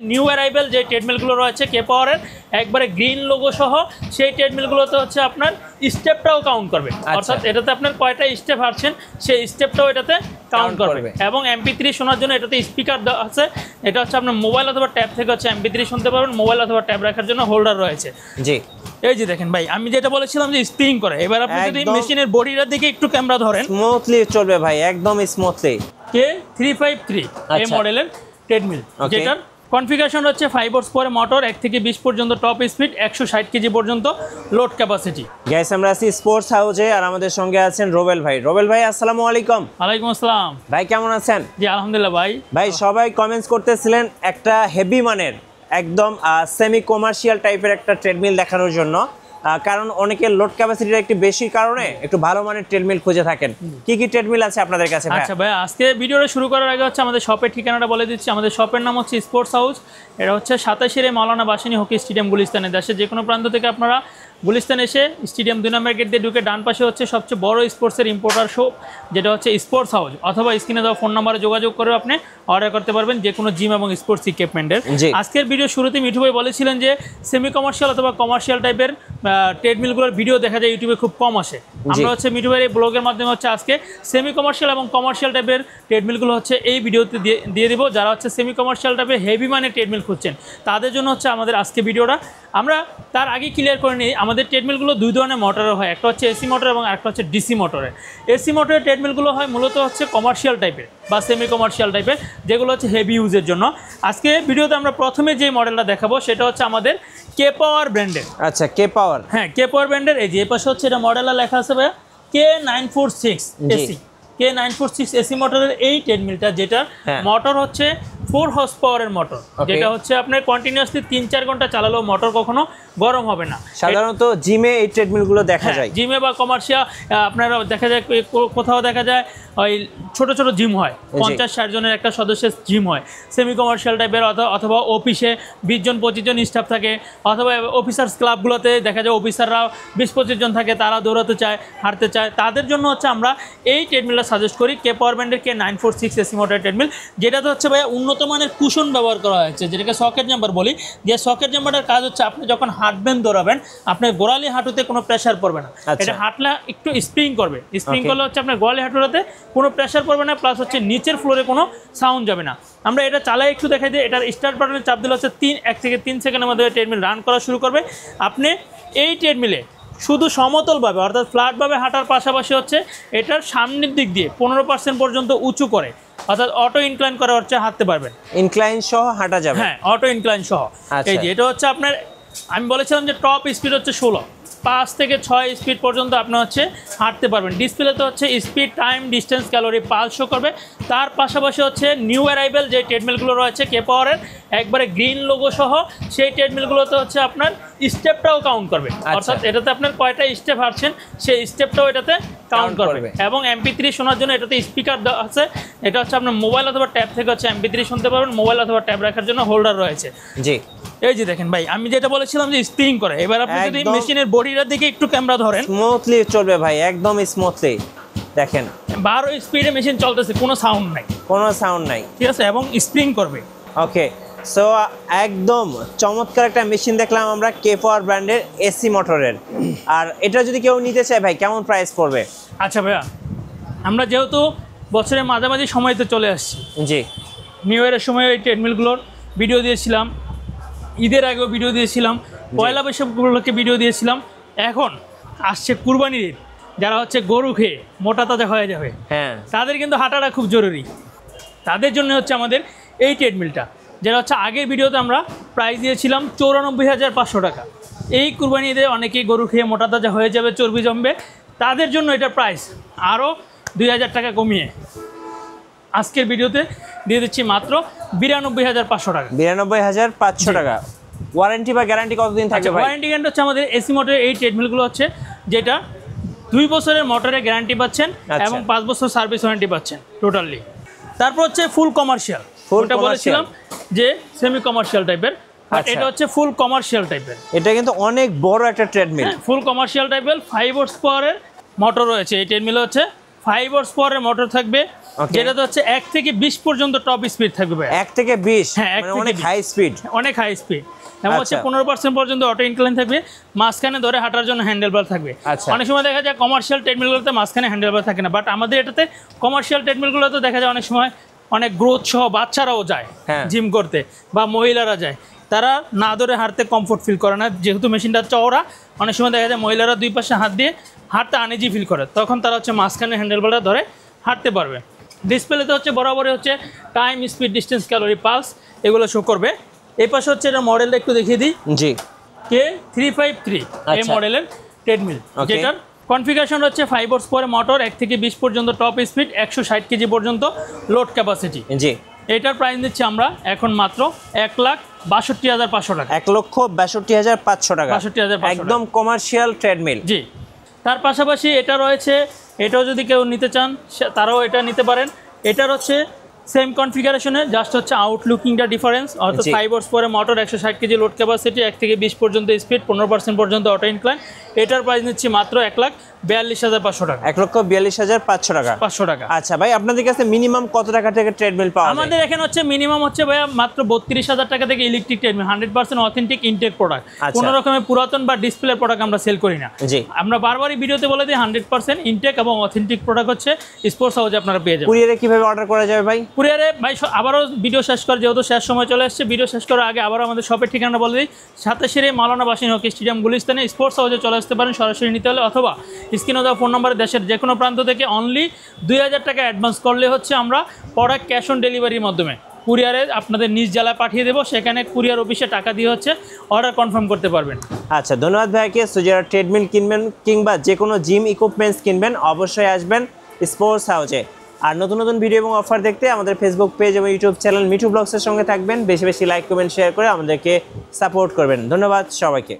New arrival যে ট্রেডমিলগুলো রয়েছে কে পাওয়ারের একবারে গ্রিন লোগো সহ সেই ট্রেডমিলগুলোতে হচ্ছে আপনার স্টেপটাও কাউন্ট করবে, অর্থাৎ এটাতে আপনার কয়টা স্টেপ হাঁটছেন সেই স্টেপটাও এটাতে কাউন্ট করবে। এবং MP3 শোনার জন্য এটাতে স্পিকার আছে, এটা হচ্ছে আপনার মোবাইল অথবা ট্যাব থেকে হচ্ছে MP3 শুনতে পারবেন, মোবাইল অথবা ট্যাব রাখার জন্য হোল্ডার রয়েছে। জি, এই যে দেখেন ভাই, আমি যেটা বলেছিলাম যে স্প্রিং করে, এবার আপনি যদি মেশিনের বডিটার দিকে একটু ক্যামেরা ধরেন, স্মুথলি চলবে ভাই, একদম স্মুথলি। K353 এই মডেলের ট্রেডমিল, যেটার কনফিগারেশন হচ্ছে 5 হর্স পাওয়ার মোটর, 1 থেকে 20 পর্যন্ত টপ স্পিড, 160 কেজি পর্যন্ত লোড ক্যাপাসিটি। গাইস, আমরা আছি স্পোর্টস হাউসে আর আমাদের সঙ্গে আছেন রোবেল ভাই। রোবেল ভাই, আসসালামু আলাইকুম। ওয়ালাইকুম আসসালাম ভাই, কেমন আছেন? জি আলহামদুলিল্লাহ ভাই। ভাই, সবাই কমেন্টস করতেছিলেন একটা হেভি মানের একদম সেমি কমার্শিয়াল টাইপের একটা ট্রেডমিল দেখানোর জন্য, কারণ অনেকের লোড ক্যাপাসিটির একটু বেশি কারণে একটু ভালো মানের ট্রেডমিল খুঁজে থাকেন। কি কি ট্রেডমিল আছে আপনাদের কাছে? আচ্ছা ভাই, আজকে ভিডিওটা শুরু করার আগে হচ্ছে আমাদের শপের ঠিকানাটা বলে দিচ্ছি। আমাদের শপের নাম হচ্ছে স্পোর্টস হাউস। এটা হচ্ছে 27 মাওলানা ভাসানী হকি স্টেডিয়াম, গুলিস্তানে। দেশের যে কোনো প্রান্ত থেকে আপনারা গুলিস্তান এসে স্টেডিয়াম 2 নম্বর গেট দিয়ে ঢুকে ডান পাশে হচ্ছে সবচেয়ে বড় স্পোর্টসের ইম্পোর্টার শপ, যেটা হচ্ছে স্পোর্টস হাউস, অথবা স্ক্রিনে দেওয়া ফোন নাম্বারে যোগাযোগ করে আপনি অর্ডার করতে পারবেন যে কোনো জিম এবং স্পোর্টস ইকুইপমেন্টের। আজকের ভিডিও শুরুতে মিঠু ভাই বলেছিলেন যে সেমি কমার্শিয়াল অথবা কমার্শিয়াল টাইপের ট্রেডমিলগুলোর ভিডিও দেখা যায় ইউটিউবে খুব কম আসে। আমরা হচ্ছে মিঠু ভাইয়ের ব্লগের মাধ্যমে হচ্ছে আজকে সেমি কমার্শিয়াল এবং কমার্শিয়াল টাইপের ট্রেডমিলগুলো হচ্ছে এই ভিডিওতে দিয়ে দিব। যারা হচ্ছে সেমি কমার্শিয়াল টাইপের হেভি মানে ট্রেডমিল খুঁজছেন তাদের জন্য হচ্ছে আমাদের আজকে ভিডিওটা। আমরা তার আগে ক্লিয়ার করে নিই, আমাদের ট্রেডমিলগুলো দুই ধরনের মোটরের হয়, একটা হচ্ছে এসি মোটর এবং একটা হচ্ছে ডিসি মোটরের। এসি মোটরের ট্রেডমিলগুলো হয় মূলত হচ্ছে কমার্শিয়াল টাইপের বা সেমি কমার্শিয়াল টাইপের, যেগুলো হচ্ছে হেভি ইউজের জন্য। আজকে ভিডিওতে আমরা প্রথমে যে মডেলটা দেখাবো সেটা হচ্ছে আমাদের কে পাওয়ার ব্র্যান্ডের। আচ্ছা, কে পাওয়ার, হ্যাঁ কে পাওয়ার ব্র্যান্ডের। এই যে পাশে হচ্ছে এটা মডেলটা লেখা আছে ভাইয়া K946 এসি। K946 এসি মোটরের এই ট্রেডমিলটা, যেটা মোটর হচ্ছে 4 হর্স পাওয়ারের মোটর, যেটা হচ্ছে আপনার কন্টিনিউয়াসলি 3-4 ঘন্টা চালালেও মোটর কখনো গরম হবে না। সাধারণত জিমে এই ট্রেডমিলগুলো দেখা যায়, জিমে বা কমার্শিয়াল আপনারা দেখা যায়, কোথাও দেখা যায় ওই ছোট ছোট জিম হয়, 50-60 জনের একটা সদস্যের জিম হয়, সেমি কমার্শিয়াল টাইপের, অথবা অফিসে 20 জন 25 জন স্টাফ থাকে, অথবা অফিসার্স ক্লাবগুলোতে দেখা যায় অফিসাররা 20-25 জন থাকে, তারা দৌড়াতে চায়, হাঁটতে চায়, তাদের জন্য হচ্ছে আমরা এই ট্রেডমিলটা সাজেস্ট করি, কে পাওয়ার ব্র্যান্ডের K946 এসি মোটর ট্রেডমিল। যেটাতে হচ্ছে ভাইয়া উন্নত মানের কুশন ব্যবহার করা হয়েছে, যেটাকে সকেট জাম্পার বলি। যে সকেট জাম্পারের কাজ হচ্ছে আপনি যখন হাঁটবেন, দৌড়াবেন, আপনার গোড়ালি হাঁটুতে কোনো প্রেশার পড়বে না। এটা হাঁটলে একটু স্প্রিং করবে, স্প্রিং করলে হচ্ছে আপনার গোড়ালি হাঁটুতে কোনো প্রেশার পড়বে না, প্লাস হচ্ছে নিচের ফ্লোরে কোনো সাউন্ড যাবে না। আমরা এটা চালাই একটু দেখাই দিই। এটার স্টার্ট বাটনে চাপ দিলে হচ্ছে 1 থেকে 3 সেকেন্ডের মধ্যে ট্রেডমিল রান করা শুরু করবে। আপনি এই ট্রেডমিলে শুধু সমতলভাবে অর্থাৎ ফ্ল্যাটভাবে হাঁটার পাশাপাশি হচ্ছে এটার সামনের দিক দিয়ে 15% পর্যন্ত উঁচু করে, অর্থাৎ অটো ইনক্লাইন করে হচ্ছে হাঁটতে পারবেন, ইনক্লাইন সহ হাঁটা যাবে। হ্যাঁ, অটো ইনক্লাইন সহ। এই যে এটা হচ্ছে আপনার, আমি বলেছিলাম যে টপ স্পিড হচ্ছে 16, 5 থেকে 6 স্পিড পর্যন্ত আপনি হচ্ছে হাঁটতে পারবেন। ডিসপ্লেতে হচ্ছে speed, time, distance, calorie, pulse show করবে। তার পাশাপাশি হচ্ছে নিউ অ্যারাইভেল যে ট্রেডমিলগুলো রয়েছে কে পাওয়ারের একবারে গ্রিন লোগো সহ সেই ট্রেডমিলগুলোতে হচ্ছে আপনার স্টেপটাও কাউন্ট করবে, অর্থাৎ এটাতে আপনার কয়টা স্টেপ হাঁটছেন সেই স্টেপটাও এটাতে কাউন্ট করবে। এবং MP3 শোনার জন্য এটাতে স্পিকার আছে, এটা হচ্ছে আপনার মোবাইল অথবা ট্যাব থেকে হচ্ছে MP3 শুনতে পারবেন, মোবাইল অথবা ট্যাব রাখার জন্য হোল্ডার রয়েছে। জি, এই যে দেখেন ভাই, আমি যেটা বলেছিলাম যে স্প্রিং করে, এবার আপনি যদি মেশিনের বডিটার দিকে একটু ক্যামেরা ধরেন, স্মুথলি চলবে ভাই, একদম স্মুথলি। দেখেন 12 স্পিডে মেশিন চলতেছে, কোনো সাউন্ড নাই, কোনো সাউন্ড নাই, ঠিক আছে, এবং স্প্রিং করবে। ওকে, সো একদম চমৎকার একটা মেশিন দেখলাম আমরা কে পাওয়ার ব্র্যান্ডের এসি মোটরের। আর এটা যদি কেউ নিতে চায় ভাই, কেমন প্রাইস পড়বে? আচ্ছা ভাইয়া, আমরা যেহেতু বছরের মাঝামাঝি সময়তে চলে আসছি, জি, নিউ ইয়ারের সময় এই ট্রেডমিলগুলোর ভিডিও দিয়েছিলাম, ঈদের আগেও ভিডিও দিয়েছিলাম, পয়লা বৈশাখগুলোকে ভিডিও দিয়েছিলাম, এখন আসছে কুরবানির ঈদ, যারা হচ্ছে গরু খেয়ে মোটা তাজা হয়ে যাবে, হ্যাঁ, তাদের কিন্তু হাঁটাটা খুব জরুরি। তাদের জন্য হচ্ছে আমাদের এই ট্রেডমিলটা, যেটা হচ্ছে আগের ভিডিওতে আমরা প্রাইস দিয়েছিলাম 94,500 টাকা। এই কুরবানি ঈদে অনেকেই গরু খেয়ে মোটা তাজা হয়ে যাবে, চর্বি জমবে, তাদের জন্য এটা প্রাইস আরও 2,000 টাকা কমিয়ে আজকের ভিডিওতে দিয়ে দিচ্ছি মাত্র 92,500 টাকা। 92,500 টাকা। ওয়ারেন্টি বা গ্যারান্টি কতদিন থাকবে ভাই? ওয়ারেন্টি গ্যারান্টি হচ্ছে আমাদের এসি মোটরের এই ট্রেডমিলগুলো হচ্ছে, যেটা 2 বছরের মোটরের গ্যারান্টি পাচ্ছেন এবং 5 বছর সার্ভিস ওয়ারেন্টি পাচ্ছেন টোটালি। তারপর হচ্ছে ফুল কমার্শিয়াল, ওটা বলেছিলাম যে সেমি কমার্শিয়াল টাইপের, বাট এটা হচ্ছে ফুল কমার্শিয়াল টাইপের। এটা কিন্তু অনেক বড় একটা ট্রেডমিল, ফুল কমার্শিয়াল টাইপের 5 হর্স পাওয়ারের মোটর রয়েছে এই ট্রেডমিলে। হচ্ছে 5 হর্স পাওয়ারের মোটর থাকবে, Okay. যেটাতে হচ্ছে 1 থেকে 20 পর্যন্ত টপ স্পিড থাকবে ভাই। 1 থেকে 20 হ্যাঁ, 1 থেকে অনেক 20 হাই স্পিড। অনেক হাই স্পিড। এবং হচ্ছে আচ্ছা। 15% পর্যন্ত অটো ইনক্লাইন থাকবে, মাঝখানে ধরে হাঁটার জন্য হ্যান্ডেল বার থাকবে। আচ্ছা। অনেক সময় দেখা যায় কমার্শিয়াল ট্রেডমিলগুলোতে মাঝখানে হ্যান্ডেল বার থাকে না, বাট আমাদের এটাতে কমার্শিয়াল ট্রেডমিলগুলোতে দেখা যায় অনেক সময় অনেক গ্রোথ সহ বাচ্চারাও যায় হ্যাঁ। জিম করতে বা মহিলারা যায়, তারা না ধরে হাঁটতে কমফোর্ট ফিল করে না, যেহেতু মেশিনটা চওড়া। অনেক সময় দেখা যায় মহিলারা দুই পাশে হাত দিয়ে হাঁটতে আনইজি ফিল করে, তখন তারা হচ্ছে মাঝখানে হ্যান্ডেলবারটা ধরে হাঁটতে পারবে। ডিসপ্লেতে হচ্ছে বরাবরই হচ্ছে time, speed, distance, calorie, pulse এগুলো শো করবে। এই পাশে হচ্ছে এটা মডেলটা একটু দেখিয়ে দিই, জি K353 এই আচ্ছা। মডেলের ট্রেডমিল, Okay. যেটার কনফিগারেশন হচ্ছে 5 হর্স পাওয়ার মোটর, 1 থেকে 20 পর্যন্ত টপ স্পিড, 160 কেজি পর্যন্ত লোড ক্যাপাসিটি। জি এটার প্রাইস দিচ্ছি আমরা এখন মাত্র 1,62,500 টাকা। 1,62,500 টাকা 62,500 একদম কমার্শিয়াল ট্রেডমিল। জি, তার পাশাপাশি এটা রয়েছে, এটাও যদি কেউ নিতে চান তারাও এটা নিতে পারেন। এটার হচ্ছে সেম কনফিগারেশনে, জাস্ট হচ্ছে আউটলুকিংটা ডিফারেন্স। অর্থাৎ জি। 5 horse power motor, 160 KG load capacity, 1 থেকে 20 পর্যন্ত স্পিড, 15% পর্যন্ত অটো ইনক্লাইন। এটার প্রাইস নিচ্ছি মাত্র 1,42,500 টাকা। 1,42,500 টাকা। 500 টাকা। আচ্ছা ভাই, আপনাদের কাছে মিনিমাম কত টাকা থেকে ট্রেডমিল পাওয়া যায়? আমাদের এখানে হচ্ছে মিনিমাম হচ্ছে ভাইয়া মাত্র 32,000 টাকা থেকে electric treadmill, 100% authentic intake product. আচ্ছা। কোনো রকমের পুরাতন বা ডিসপ্লে প্রোডাক্ট আমরা সেল করি না। জি। আমরা বারবারই ভিডিওতে বলে দিই 100% ইনটেক এবং অথেন্টিক প্রোডাক্ট হচ্ছে স্পোর্টস হাউসে আপনারা পেয়ে যাবেন। কুরিয়ারে কিভাবে অর্ডার করা যাবে ভাই? কুরিয়ারে ভাই আবারও ভিডিও শেষ করে, যেহেতু শেষ সময় চলে আসছে, ভিডিও শেষ করার আগে আবারও আমাদের শপের ঠিকানা বলে দিই। 27 মাওলানা ভাসানী হকি স্টেডিয়াম গুলিস্তানে স্পোর্টস হাউসে চলে আসতে পারেন সরাসরি নিতে হলে, অথবা স্ক্রিনে দেওয়া ফোন নম্বরে দেশের যে কোনো প্রান্ত থেকে অনলি 2,000 টাকা অ্যাডভান্স করলে হচ্ছে আমরা প্রোডাক্ট ক্যাশ অন ডেলিভারির মাধ্যমে কুরিয়ারে আপনাদের নিজ জেলায় পাঠিয়ে দেবো, সেখানে কুরিয়ার অফিসে টাকা দিয়ে হচ্ছে অর্ডার কনফার্ম করতে পারবেন। আচ্ছা, ধন্যবাদ ভাইকে। সো যারা ট্রেডমিল কিনবেন কিংবা যে কোনো জিম ইকুইপমেন্টস কিনবেন অবশ্যই আসবেন স্পোর্টস হাউসে। আর নতুন নতুন ভিডিও এবং অফার দেখতে আমাদের ফেসবুক পেজ এবং ইউটিউব চ্যানেল মিঠু ব্লগসের সঙ্গে থাকবেন। বেশি বেশি লাইক, কমেন্ট, শেয়ার করে আমাদেরকে সাপোর্ট করবেন। ধন্যবাদ সবাইকে।